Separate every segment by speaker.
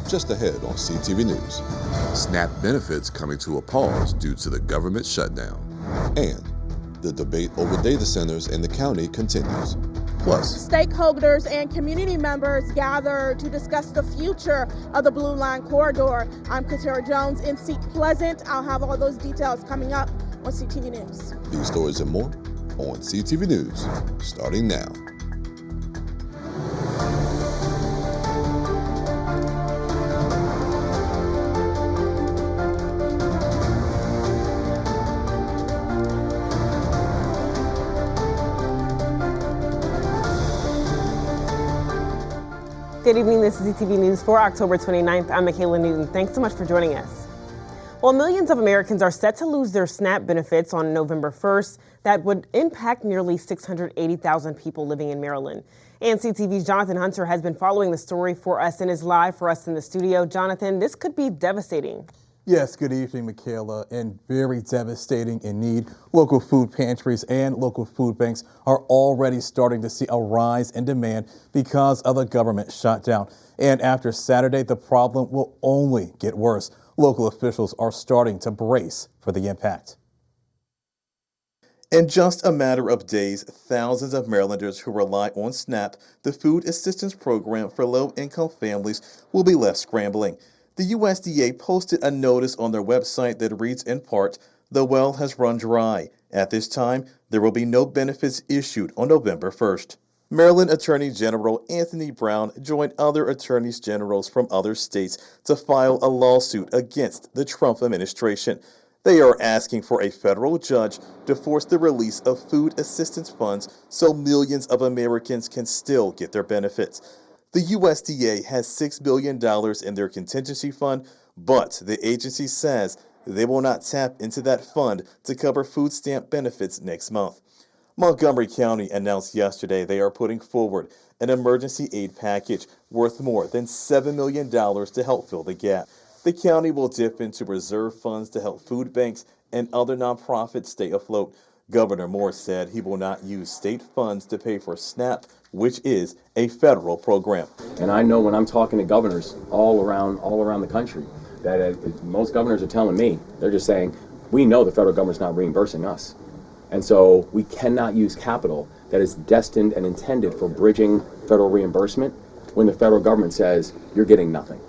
Speaker 1: Just ahead on CTV News. SNAP benefits coming to a pause due to the government shutdown. And the debate over data centers in the county continues. Plus,
Speaker 2: stakeholders and community members gather to discuss the future of the Blue Line Corridor. I'm Katara Jones in Seat Pleasant. I'll have all those details coming up on CTV News.
Speaker 1: These stories and more on CTV News, starting now.
Speaker 3: Good evening, this is CTV News for October 29th. I'm Michaela Newton. Thanks so much for joining us. Well, millions of Americans are set to lose their SNAP benefits on November 1st. That would impact nearly 680,000 people living in Maryland. And CTV's Jonathan Hunter has been following the story for us and is live for us in the studio. Jonathan, this could be devastating.
Speaker 4: Yes, good evening, Michaela, and very devastating indeed. Local food pantries and local food banks are already starting to see a rise in demand because of the government shutdown. And after Saturday, the problem will only get worse. Local officials are starting to brace for the impact. In just a matter of days, thousands of Marylanders who rely on SNAP, the food assistance program for low-income families, will be left scrambling. The USDA posted a notice on their website that reads in part, "The well has run dry. At this time, there will be no benefits issued on November 1st. Maryland Attorney General Anthony Brown joined other attorneys generals from other states to file a lawsuit against the Trump administration. They are asking for a federal judge to force the release of food assistance funds so millions of Americans can still get their benefits. The USDA has $6 billion in their contingency fund, but the agency says they will not tap into that fund to cover food stamp benefits next month. Montgomery County announced yesterday they are putting forward an emergency aid package worth more than $7 million to help fill the gap. The county will dip into reserve funds to help food banks and other nonprofits stay afloat. Governor Moore said he will not use state funds to pay for SNAP, which is a federal program.
Speaker 5: And I know when I'm talking to governors all around the country, that most governors are telling me, they're just saying, we know the federal government's not reimbursing us. And so we cannot use capital that is destined and intended for bridging federal reimbursement when the federal government says you're getting nothing.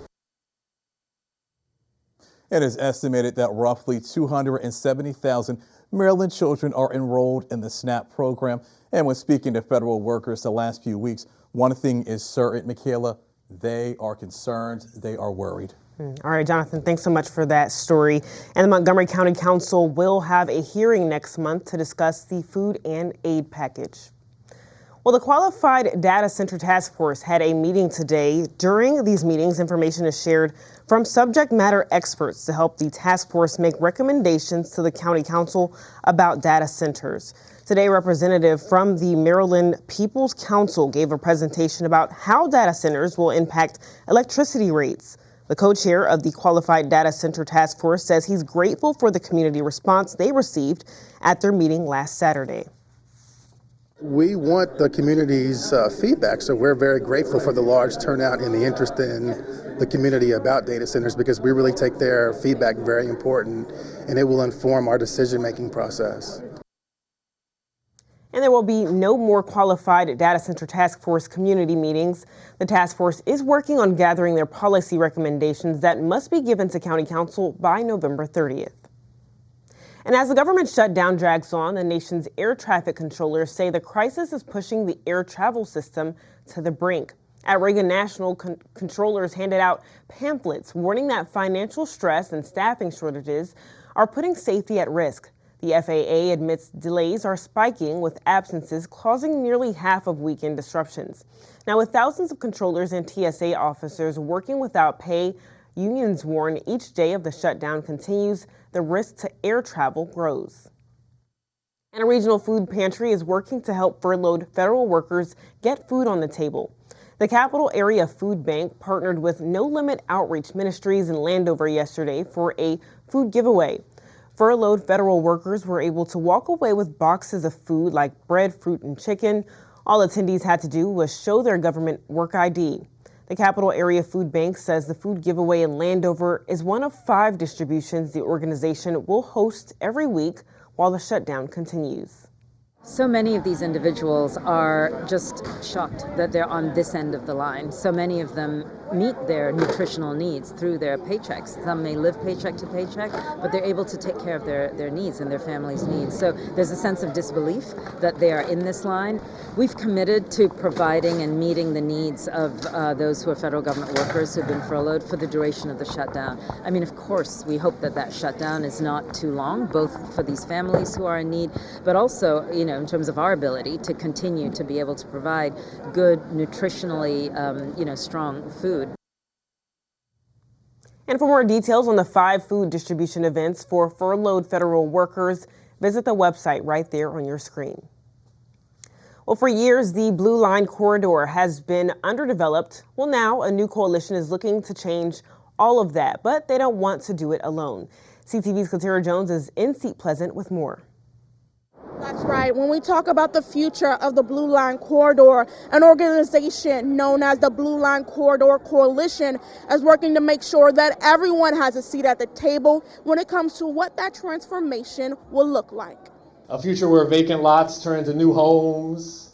Speaker 4: It is estimated that roughly 270,000 Maryland children are enrolled in the SNAP program. And when speaking to federal workers the last few weeks, one thing is certain, Michaela, they are concerned, they are worried.
Speaker 3: All right, Jonathan, thanks so much for that story. And the Montgomery County Council will have a hearing next month to discuss the food and aid package. Well, the Qualified Data Center Task Force had a meeting today. During these meetings, information is shared from subject matter experts to help the task force make recommendations to the county council about data centers. Today, a representative from the Maryland People's Council gave a presentation about how data centers will impact electricity rates. The co-chair of the Qualified Data Center Task Force says he's grateful for the community response they received at their meeting last Saturday.
Speaker 6: We want the community's feedback, so we're very grateful for the large turnout and the interest in the community about data centers, because we really take their feedback very important, and it will inform our decision-making process.
Speaker 3: And there will be no more Qualified Data Center Task Force community meetings. The task force is working on gathering their policy recommendations that must be given to County Council by November 30th. And as the government shutdown drags on, the nation's air traffic controllers say the crisis is pushing the air travel system to the brink. At Reagan National, controllers handed out pamphlets warning that financial stress and staffing shortages are putting safety at risk. The FAA admits delays are spiking, with absences causing nearly half of weekend disruptions. Now, with thousands of controllers and TSA officers working without pay, unions warn each day of the shutdown continues, the risk to air travel grows. And a regional food pantry is working to help furloughed federal workers get food on the table. The Capital Area Food Bank partnered with No Limit Outreach Ministries in Landover yesterday for a food giveaway. Furloughed federal workers were able to walk away with boxes of food like bread, fruit, and chicken. All attendees had to do was show their government work ID. The Capital Area Food Bank says the food giveaway in Landover is one of 5 distributions the organization will host every week while the shutdown continues.
Speaker 7: So many of these individuals are just shocked that they're on this end of the line. So many of them meet their nutritional needs through their paychecks. Some may live paycheck to paycheck, but they're able to take care of their needs and their family's needs. So there's a sense of disbelief that they are in this line. We've committed to providing and meeting the needs of those who are federal government workers who've been furloughed for the duration of the shutdown. I mean, of course, we hope that that shutdown is not too long, both for these families who are in need, but also, in terms of our ability to continue to be able to provide good, nutritionally, strong food.
Speaker 3: And for more details on the 5 food distribution events for furloughed federal workers, visit the website right there on your screen. Well, for years, the Blue Line corridor has been underdeveloped. Well, now a new coalition is looking to change all of that, but they don't want to do it alone. CTV's Katera Jones is in Seat Pleasant with more.
Speaker 2: That's right. When we talk about the future of the Blue Line Corridor, an organization known as the Blue Line Corridor Coalition is working to make sure that everyone has a seat at the table when it comes to what that transformation will look like.
Speaker 8: A future where vacant lots turn into new homes,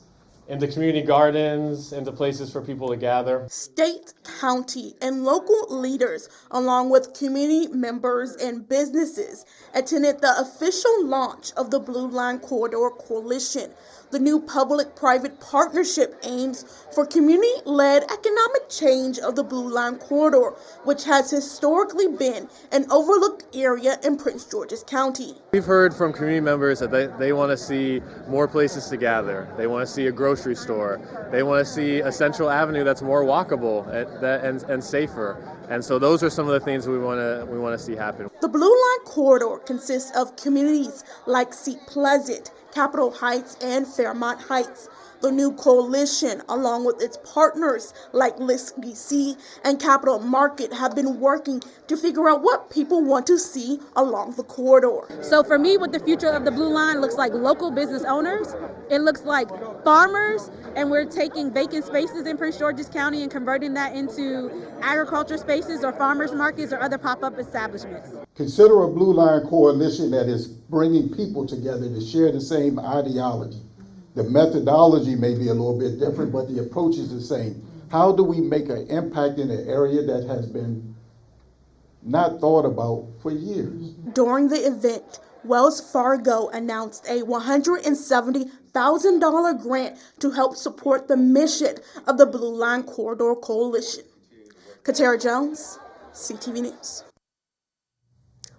Speaker 8: into community gardens, into places for people to gather.
Speaker 2: State, county, and local leaders, along with community members and businesses, attended the official launch of the Blue Line Corridor Coalition. The new public-private partnership aims for community-led economic change of the Blue Line Corridor, which has historically been an overlooked area in Prince George's County.
Speaker 9: We've heard from community members that they want to see more places to gather. They want to see a grocery store. They want to see a central avenue that's more walkable and safer. And so those are some of the things we want to see happen.
Speaker 2: The Blue Line Corridor consists of communities like Seat Pleasant, Capitol Heights, and Fairmont Heights. The new coalition, along with its partners like List BC and Capital Market, have been working to figure out what people want to see along the corridor.
Speaker 10: So for me, what the future of the Blue Line looks like local business owners, it looks like farmers, and we're taking vacant spaces in Prince George's County and converting that into agriculture spaces or farmers markets or other pop-up establishments.
Speaker 11: Consider a Blue Line coalition that is bringing people together to share the same ideology. The methodology may be a little bit different, but the approach is the same. How do we make an impact in an area that has been not thought about for years?
Speaker 2: During the event, Wells Fargo announced a $170,000 grant to help support the mission of the Blue Line Corridor Coalition. Katera Jones, CTV News.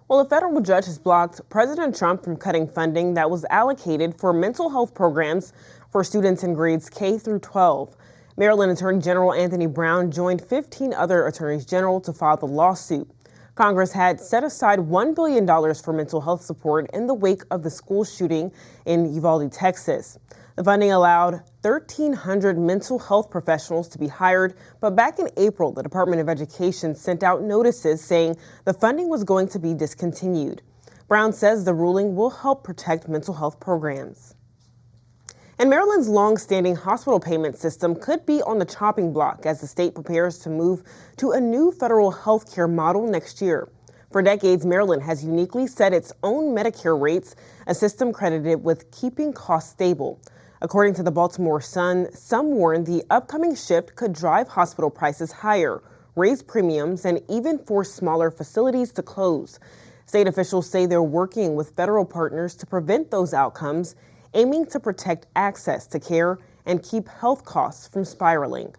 Speaker 3: Well, a federal judge has blocked President Trump from cutting funding that was allocated for mental health programs for students in grades K through 12. Maryland Attorney General Anthony Brown joined 15 other attorneys general to file the lawsuit. Congress had set aside $1 billion for mental health support in the wake of the school shooting in Uvalde, Texas. The funding allowed 1,300 mental health professionals to be hired, but back in April, the Department of Education sent out notices saying the funding was going to be discontinued. Brown says the ruling will help protect mental health programs. And Maryland's long-standing hospital payment system could be on the chopping block as the state prepares to move to a new federal health care model next year. For decades, Maryland has uniquely set its own Medicare rates, a system credited with keeping costs stable. According to the Baltimore Sun, some warn the upcoming shift could drive hospital prices higher, raise premiums, and even force smaller facilities to close. State officials say they're working with federal partners to prevent those outcomes, aiming to protect access to care and keep health costs from spiraling.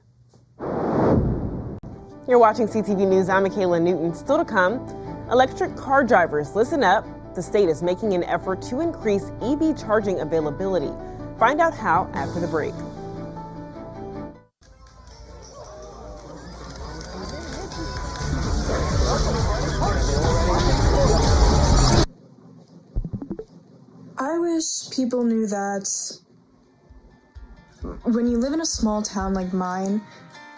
Speaker 3: You're watching CTV News. I'm Michaela Newton. Still to come, electric car drivers, listen up. The state is making an effort to increase EV charging availability. Find out how after the break.
Speaker 12: I wish people knew that when you live in a small town like mine,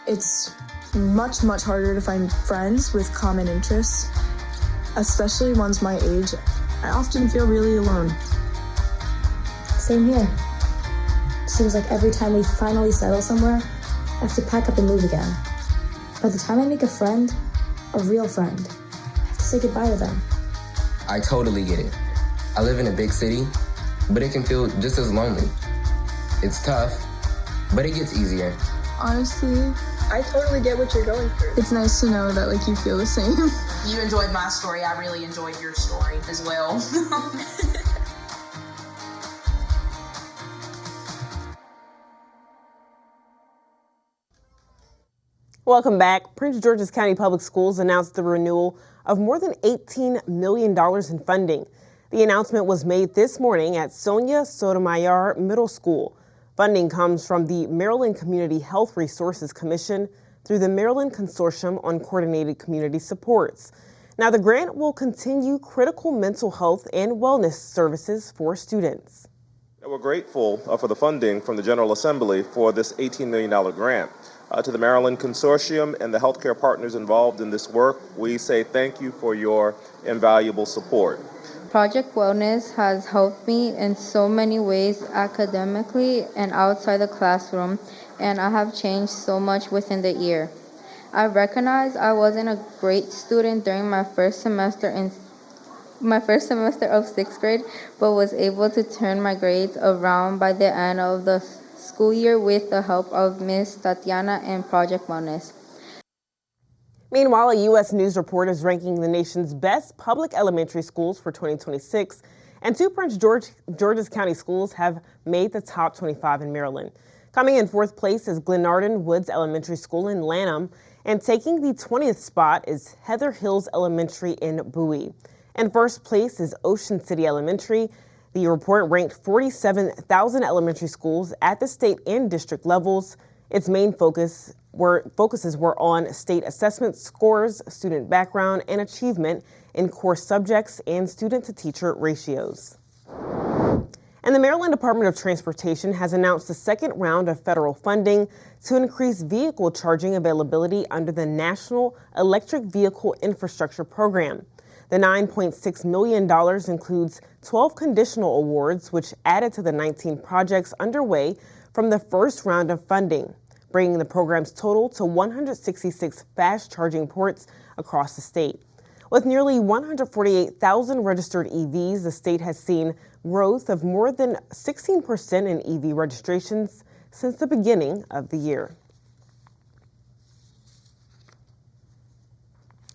Speaker 12: it's much harder to find friends with common interests, especially ones my age. I often feel really alone.
Speaker 13: Same here. Seems like every time we finally settle somewhere, I have to pack up and move again. By the time I make a friend, a real friend, I have to say goodbye to them.
Speaker 14: I totally get it. I live in a big city, but it can feel just as lonely. It's tough, but it gets easier.
Speaker 12: Honestly,
Speaker 15: I totally get what you're going through.
Speaker 12: it's nice to know that like you feel the same.
Speaker 16: You enjoyed my story. I really enjoyed your story as well.
Speaker 3: Welcome back. Prince George's County Public Schools announced the renewal of more than $18 million in funding. The announcement was made this morning at Sonia Sotomayor Middle School. Funding comes from the Maryland Community Health Resources Commission through the Maryland Consortium on Coordinated Community Supports. Now, the grant will continue critical mental health and wellness services for students.
Speaker 17: We're grateful for the funding from the General Assembly for this $18 million grant. To the Maryland Consortium and the healthcare partners involved in this work, we say thank you for your invaluable support.
Speaker 18: Project Wellness has helped me in so many ways academically and outside the classroom, and I have changed so much within the year. I recognize I wasn't a great student during my first semester of 6th grade, but was able to turn my grades around by the end of the school year with the help of Ms. Tatiana and Project Wellness.
Speaker 3: Meanwhile, a U.S. News report is ranking the nation's best public elementary schools for 2026, and two Prince George's County schools have made the top 25 in Maryland. Coming in fourth place is Glenarden Woods Elementary School in Lanham, and taking the 20th spot is Heather Hills Elementary in Bowie. And first place is Ocean City Elementary. The report ranked 47,000 elementary schools at the state and district levels. Its main focuses were on state assessment scores, student background and achievement in core subjects, and student-to-teacher ratios. And the Maryland Department of Transportation has announced the second round of federal funding to increase vehicle charging availability under the National Electric Vehicle Infrastructure Program. The $9.6 million includes 12 conditional awards, which added to the 19 projects underway from the first round of funding, bringing the program's total to 166 fast charging ports across the state. With nearly 148,000 registered EVs, the state has seen growth of more than 16% in EV registrations since the beginning of the year.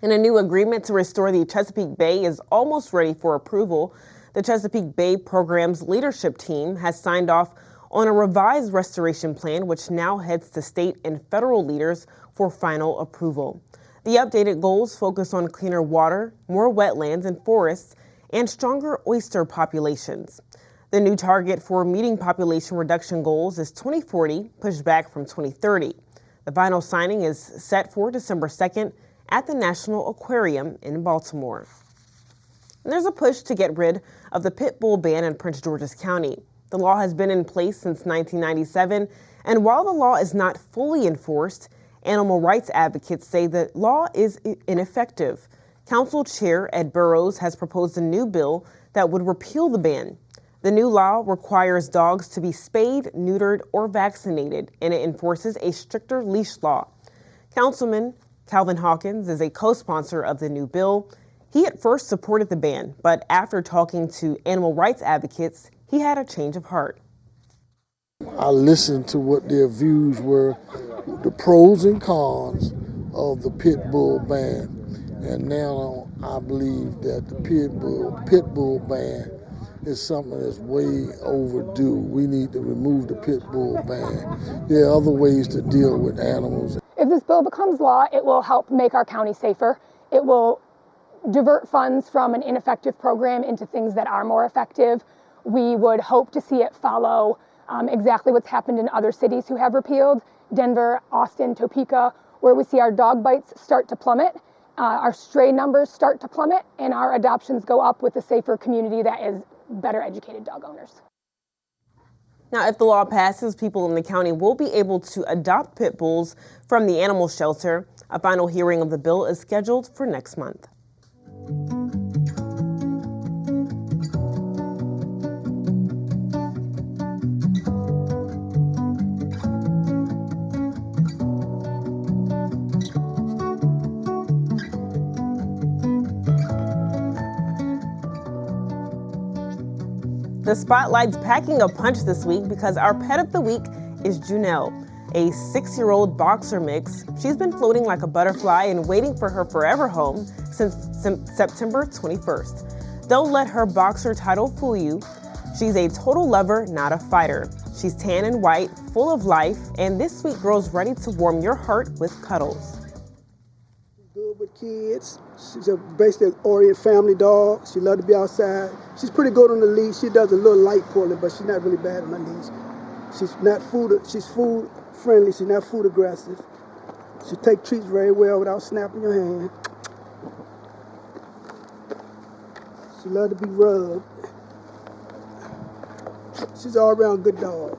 Speaker 3: And a new agreement to restore the Chesapeake Bay is almost ready for approval. The Chesapeake Bay program's leadership team has signed off on a revised restoration plan, which now heads to state and federal leaders for final approval. The updated goals focus on cleaner water, more wetlands and forests, and stronger oyster populations. The new target for meeting population reduction goals is 2040, pushed back from 2030. The final signing is set for December 2nd at the National Aquarium in Baltimore. And there's a push to get rid of the pit bull ban in Prince George's County. The law has been in place since 1997, and while the law is not fully enforced, animal rights advocates say the law is ineffective. Council Chair Ed Burrows has proposed a new bill that would repeal the ban. The new law requires dogs to be spayed, neutered, or vaccinated, and it enforces a stricter leash law. Councilman Calvin Hawkins is a co-sponsor of the new bill. He at first supported the ban, but after talking to animal rights advocates, he had a change of heart.
Speaker 19: I listened to what their views were, the pros and cons of the pit bull ban. And now I believe that the pit bull ban is something that's way overdue. We need to remove the pit bull ban. There are other ways to deal with animals.
Speaker 20: If this bill becomes law, it will help make our county safer. It will divert funds from an ineffective program into things that are more effective. We would hope to see it follow exactly what's happened in other cities who have repealed, Denver, Austin, Topeka, where we see our dog bites start to plummet, our stray numbers start to plummet, and our adoptions go up with a safer community that is better educated dog owners.
Speaker 3: Now, if the law passes, people in the county will be able to adopt pit bulls from the animal shelter. A final hearing of the bill is scheduled for next month. The spotlight's packing a punch this week because our pet of the week is Junelle, a 6-year-old boxer mix. She's been floating like a butterfly and waiting for her forever home since September 21st. Don't let her boxer title fool you. She's a total lover, not a fighter. She's tan and white, full of life, and this sweet girl's ready to warm your heart with cuddles.
Speaker 21: Good with kids. She's basically an Orient family dog. She loves to be outside. She's pretty good on the leash. She does a little light pulling, but she's not really bad on the leash. She's food friendly. She's not food aggressive. She takes treats very well without snapping your hand. She loves to be rubbed. She's an all-around good dog.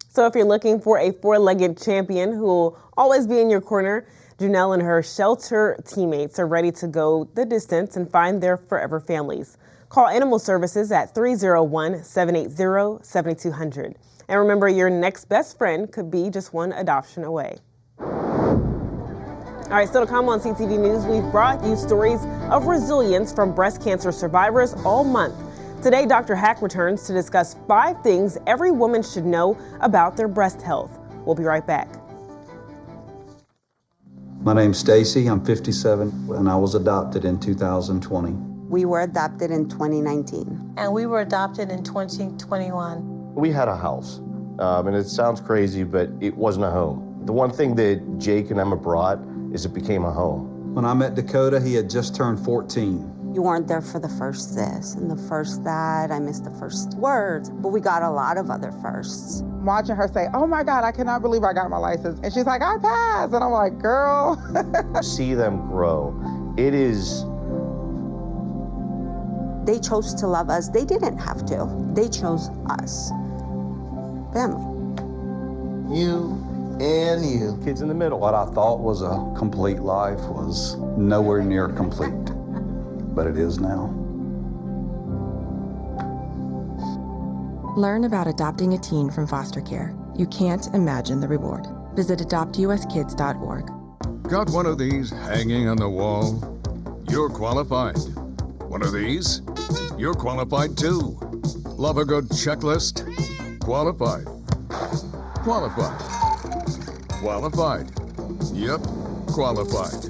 Speaker 3: So if you're looking for a four-legged champion who will always be in your corner, Junelle and her shelter teammates are ready to go the distance and find their forever families. Call Animal Services at 301-780-7200. And remember, your next best friend could be just one adoption away. All right, still to come on CTV News, we've brought you stories of resilience from breast cancer survivors all month. Today, Dr. Hack returns to discuss 5 things every woman should know about their breast health. We'll be right back.
Speaker 22: My name's Stacy, I'm 57, and I was adopted in 2020.
Speaker 23: We were adopted in 2019.
Speaker 24: And we were adopted in 2021.
Speaker 25: We had a house, and it sounds crazy, but it wasn't a home. The one thing that Jake and Emma brought is it became a home.
Speaker 22: When I met Dakota, he had just turned 14.
Speaker 23: You weren't there for the first this and the first that. I missed the first words, but we got a lot of other firsts.
Speaker 26: Watching her say, oh my God, I cannot believe I got my license. And she's like, I passed. And I'm like, girl.
Speaker 25: See them grow. It is.
Speaker 23: They chose to love us. They didn't have to. They chose us. Family.
Speaker 22: You and you.
Speaker 25: Kids in the middle.
Speaker 22: What I thought was a complete life was nowhere near complete, but it is now.
Speaker 27: Learn about adopting a teen from foster care. You can't imagine the reward. Visit adoptuskids.org.
Speaker 28: Got one of these hanging on the wall? You're qualified. One of these? You're qualified too. Love a good checklist? Qualified. Qualified. Qualified. Yep, qualified.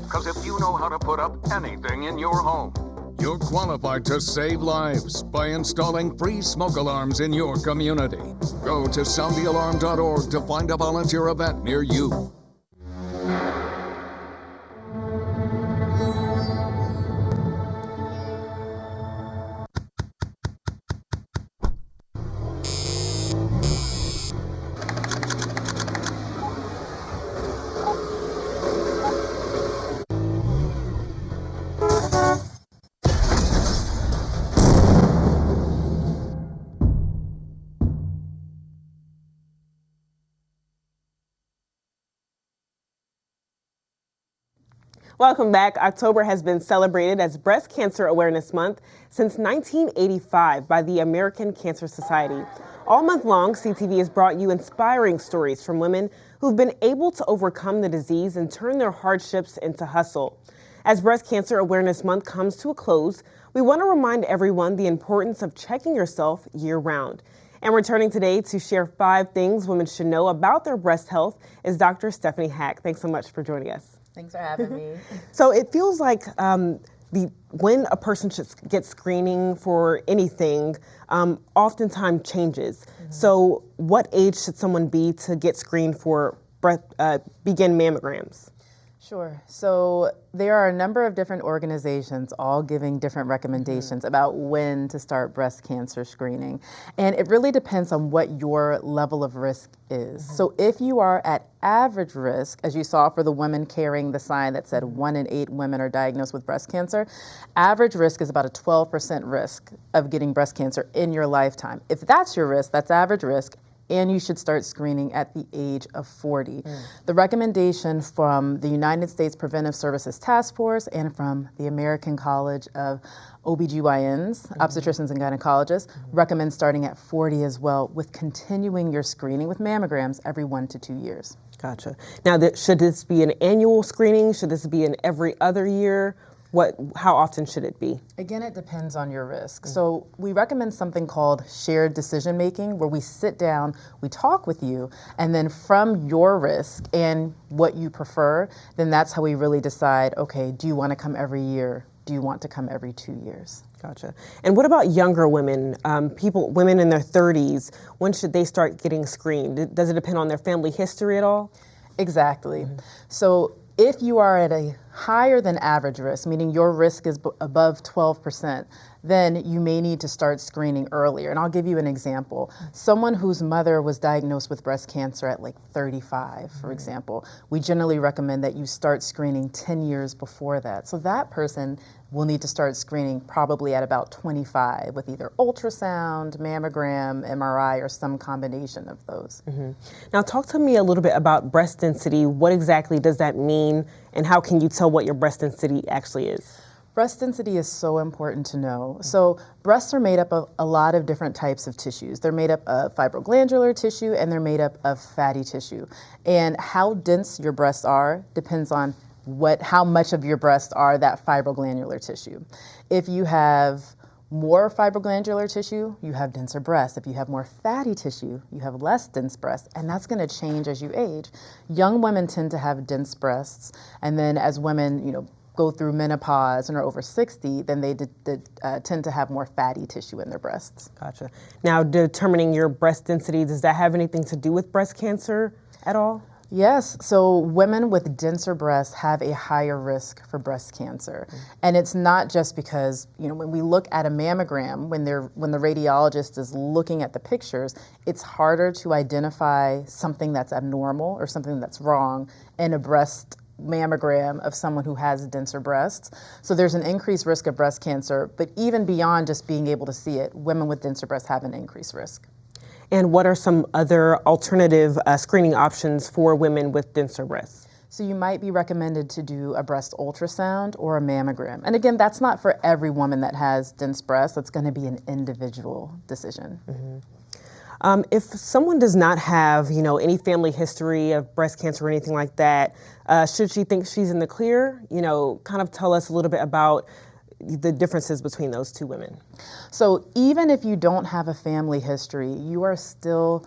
Speaker 29: Because if you know how to put up anything in your home,
Speaker 28: you're qualified to save lives by installing free smoke alarms in your community. Go to soundthealarm.org to find a volunteer event near you.
Speaker 3: Welcome back. October has been celebrated as Breast Cancer Awareness Month since 1985 by the American Cancer Society. All month long, CTV has brought you inspiring stories from women who've been able to overcome the disease and turn their hardships into hustle. As Breast Cancer Awareness Month comes to a close, we want to remind everyone the importance of checking yourself year-round. And returning today to share 5 things women should know about their breast health is Dr. Stephanie Hack. Thanks so much for joining us.
Speaker 30: Thanks for having me.
Speaker 3: So it feels like when a person should get screening for anything, oftentimes changes. Mm-hmm. So what age should someone be to get screened for begin mammograms?
Speaker 30: Sure. So there are a number of different organizations all giving different recommendations about when to start breast cancer screening. And it really depends on what your level of risk is. So if you are at average risk, as you saw for the women carrying the sign that said 1 in 8 women are diagnosed with breast cancer, average risk is about a 12% risk of getting breast cancer in your lifetime. If that's your risk, that's average risk, and you should start screening at the age of 40. The recommendation from the United States Preventive Services Task Force and from the American College of OBGYNs, obstetricians and gynecologists, recommend starting at 40 as well, with continuing your screening with mammograms every 1 to 2 years.
Speaker 3: Gotcha. Now, should this be an annual screening? Should this be an every other year? How often should it be?
Speaker 30: Again, it depends on your risk. So we recommend something called shared decision making, where we sit down, we talk with you, and then from your risk and what you prefer, then that's how we really decide, okay, do you want to come every year? Do you want to come every 2 years?
Speaker 3: Gotcha. And what about younger women, women in their 30s? When should they start getting screened? Does it depend on their family history at all?
Speaker 30: Exactly. So if you are at a higher than average risk, meaning your risk is above 12%, then you may need to start screening earlier. And I'll give you an example. Someone whose mother was diagnosed with breast cancer at like 35, for example, we generally recommend that you start screening 10 years before that. So that person will need to start screening probably at about 25 with either ultrasound, mammogram, MRI, or some combination of those.
Speaker 3: Now talk to me a little bit about breast density. What exactly does that mean, and how can you tell what your breast density actually is?
Speaker 30: Breast density is so important to know. So breasts are made up of a lot of different types of tissues. They're made up of fibroglandular tissue and they're made up of fatty tissue. And how dense your breasts are depends on how much of your breasts are that fibroglandular tissue. If you have more fibroglandular tissue, you have denser breasts. If you have more fatty tissue, you have less dense breasts, and that's going to change as you age. Young women tend to have dense breasts, and then as women, go through menopause and are over 60, then they tend to have more fatty tissue in their breasts.
Speaker 3: Gotcha. Now, determining your breast density, does that have anything to do with breast cancer at all?
Speaker 30: Yes, so women with denser breasts have a higher risk for breast cancer. And it's not just because, when we look at a mammogram, when the radiologist is looking at the pictures, it's harder to identify something that's abnormal or something that's wrong in a breast mammogram of someone who has denser breasts. So there's an increased risk of breast cancer, but even beyond just being able to see it, women with denser breasts have an increased risk.
Speaker 3: And what are some other alternative screening options for women with denser breasts?
Speaker 30: So you might be recommended to do a breast ultrasound or a mammogram. And again, that's not for every woman that has dense breasts. That's going to be an individual decision.
Speaker 3: If someone does not have, any family history of breast cancer or anything like that, should she think she's in the clear? Kind of tell us a little bit about the differences between those two women.
Speaker 30: So even if you don't have a family history, there's still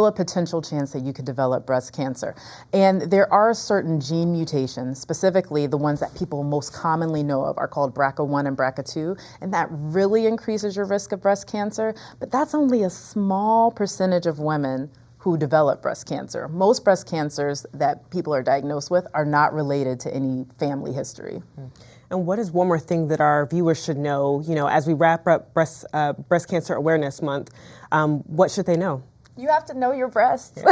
Speaker 30: a potential chance that you could develop breast cancer. And there are certain gene mutations, specifically the ones that people most commonly know of are called BRCA1 and BRCA2, and that really increases your risk of breast cancer, but that's only a small percentage of women who develop breast cancer. Most breast cancers that people are diagnosed with are not related to any family history.
Speaker 3: And what is one more thing that our viewers should know, as we wrap up Breast Cancer Awareness Month, what should they know?
Speaker 30: You have to know your breasts.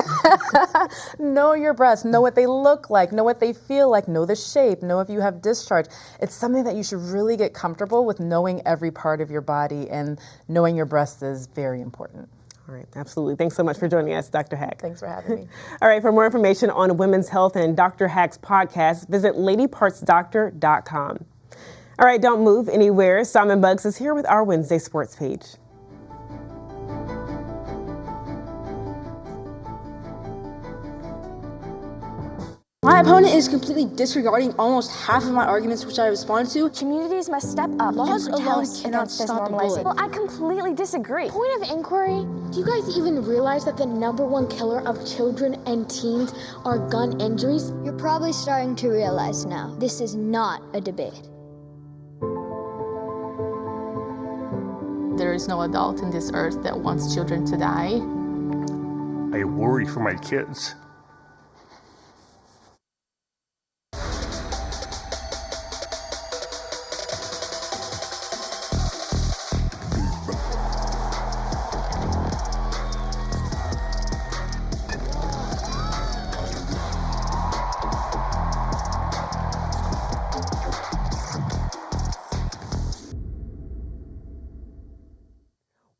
Speaker 30: Know your breasts, know what they look like, know what they feel like, know the shape, know if you have discharge. It's something that you should really get comfortable with. Knowing every part of your body and knowing your breasts is very important.
Speaker 3: All right, absolutely. Thanks so much for joining us, Dr. Hack.
Speaker 30: Thanks for having me.
Speaker 3: All right, for more information on women's health and Dr. Hack's podcast, visit ladypartsdoctor.com. All right, don't move anywhere. Simon Buggs is here with our Wednesday sports page.
Speaker 1: My opponent is completely disregarding almost half of my arguments which I respond to.
Speaker 2: Communities must step up.
Speaker 1: Laws
Speaker 2: and
Speaker 1: alone
Speaker 2: protest
Speaker 1: cannot
Speaker 2: against this
Speaker 1: stop the bullying.
Speaker 2: Well, I completely disagree.
Speaker 4: Point of inquiry, do you guys even realize that the #1 killer of children and teens are gun injuries?
Speaker 5: You're probably starting to realize now, this is not a debate.
Speaker 6: There is no adult in this earth that wants children to die.
Speaker 7: I worry for my kids.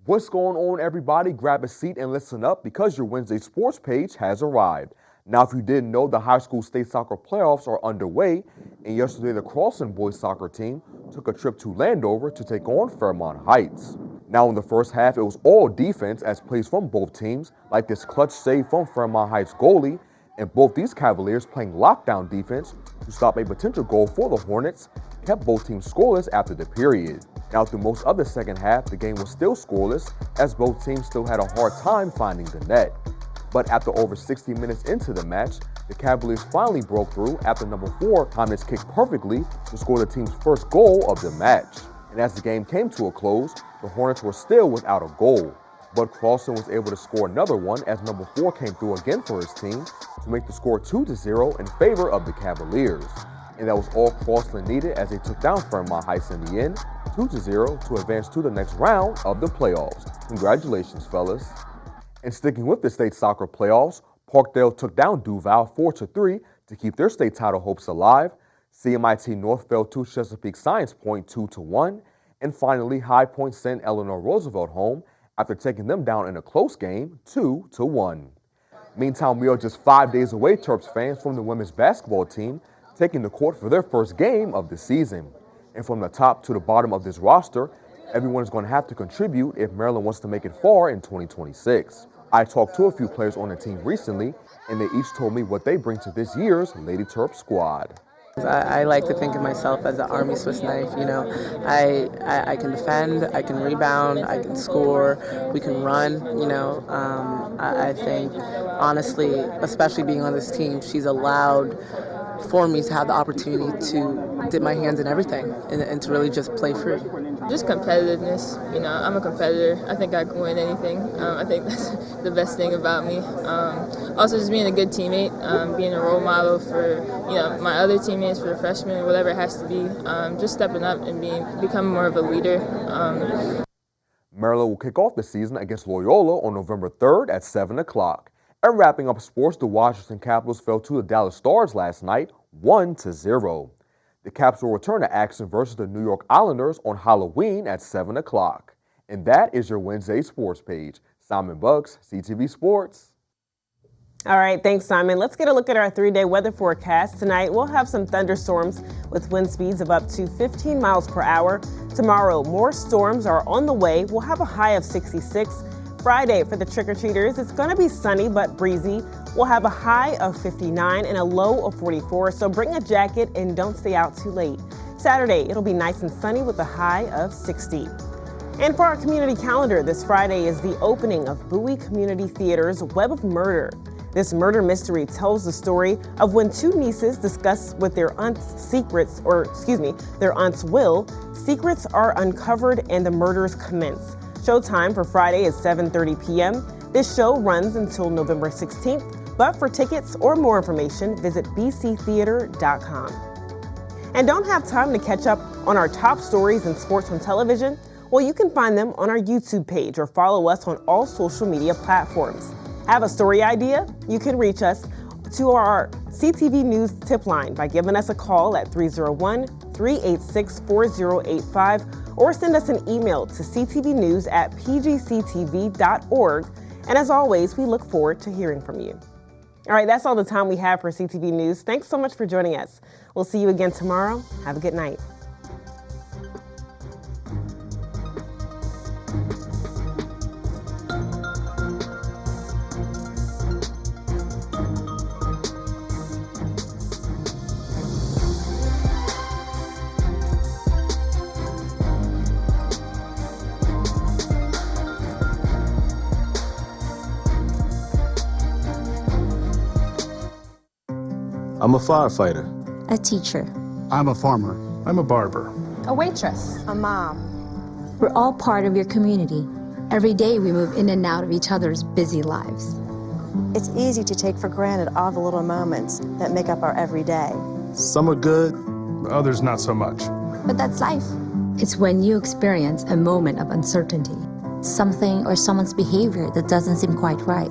Speaker 8: What's going on, everybody? Grab a seat and listen up because your Wednesday sports page has arrived. Now, if you didn't know, the high school state soccer playoffs are underway, and yesterday the Carlson boys soccer team took a trip to Landover to take on Fairmont Heights. Now, in the first half, it was all defense as plays from both teams, like this clutch save from Fairmont Heights goalie, And both these Cavaliers playing lockdown defense to stop a potential goal for the Hornets kept both teams scoreless after the period. Now through most of the second half, the game was still scoreless as both teams still had a hard time finding the net. But after over 60 minutes into the match, the Cavaliers finally broke through after number 4 timed his kick perfectly to score the team's first goal of the match. And as the game came to a close, the Hornets were still without a goal. But Crossan was able to score another one as number 4 came through again for his team to make the score 2-0 in favor of the Cavaliers. And that was all Crossan needed as they took down Fairmont Heights in the end, 2-0 to advance to the next round of the playoffs. Congratulations, fellas. And sticking with the state soccer playoffs, Parkdale took down Duval 4-3 to keep their state title hopes alive. CMIT North fell to Chesapeake Science Point 2-1. And finally, High Point sent Eleanor Roosevelt home after taking them down in a close game 2-1. Meantime, we are just 5 days away, Terps fans, from the women's basketball team taking the court for their first game of the season. And from the top to the bottom of this roster, everyone is going to have to contribute if Maryland wants to make it far in 2026. I talked to a few players on the team recently, and they each told me what they bring to this year's Lady Terps squad.
Speaker 9: I like to think of myself as an Army Swiss knife, you know. I can defend, I can rebound, I can score, we can run, you know. I think, honestly, especially being on this team, she's allowed for me to have the opportunity to dip my hands in everything and to really just play free.
Speaker 10: Just competitiveness, you know, I'm a competitor. I think I can win anything. I think that's the best thing about me. Also just being a good teammate, being a role model for, you know, my other teammates, for the freshmen, whatever it has to be. Just stepping up and becoming more of a leader.
Speaker 8: Maryland will kick off the season against Loyola on November 3rd at 7 o'clock. And wrapping up sports, the Washington Capitals fell to the Dallas Stars last night, 1-0. The Caps will return to action versus the New York Islanders on Halloween at 7 o'clock. And that is your Wednesday sports page. Simon Bucks, CTV Sports.
Speaker 3: All right, thanks, Simon. Let's get a look at our 3-day weather forecast. Tonight, we'll have some thunderstorms with wind speeds of up to 15 miles per hour. Tomorrow, more storms are on the way. We'll have a high of 66. Friday, for the trick-or-treaters, it's going to be sunny but breezy. We'll have a high of 59 and a low of 44, so bring a jacket and don't stay out too late. Saturday, it'll be nice and sunny with a high of 60. And for our community calendar, this Friday is the opening of Bowie Community Theater's Web of Murder. This murder mystery tells the story of when two nieces discuss with their aunt's their aunt's will, secrets are uncovered and the murders commence. Showtime for Friday is 7:30 p.m. This show runs until November 16th, but for tickets or more information, visit bctheater.com. And don't have time to catch up on our top stories in sports on television? Well, you can find them on our YouTube page or follow us on all social media platforms. Have a story idea? You can reach us to our CTV News tip line by giving us a call at 301-386-4085 or send us an email to ctvnews@pgctv.org. And as always, we look forward to hearing from you. All right, that's all the time we have for CTV News. Thanks so much for joining us. We'll see you again tomorrow. Have a good night.
Speaker 11: I'm a firefighter.
Speaker 5: A teacher.
Speaker 12: I'm a farmer. I'm a barber.
Speaker 2: A waitress.
Speaker 5: A mom. We're all part of your community. Every day we move in and out of each other's busy lives.
Speaker 13: It's easy to take for granted all the little moments that make up our everyday.
Speaker 12: Some are good, others not so much.
Speaker 5: But that's life. It's when you experience a moment of uncertainty, something or someone's behavior that doesn't seem quite right.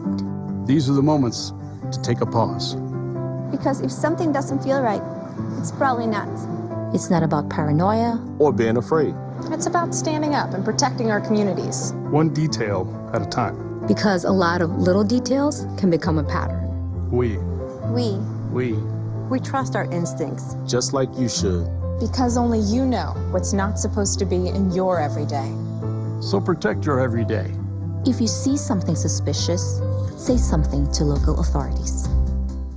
Speaker 12: These are the moments to take a pause.
Speaker 14: Because if something doesn't feel right, it's probably not.
Speaker 5: It's not about paranoia
Speaker 11: or being afraid.
Speaker 2: It's about standing up and protecting our communities.
Speaker 12: One detail at a time.
Speaker 5: Because a lot of little details can become a pattern.
Speaker 12: We
Speaker 13: trust our instincts.
Speaker 11: Just like you should.
Speaker 2: Because only you know what's not supposed to be in your everyday.
Speaker 12: So protect your everyday.
Speaker 5: If you see something suspicious, say something to local authorities.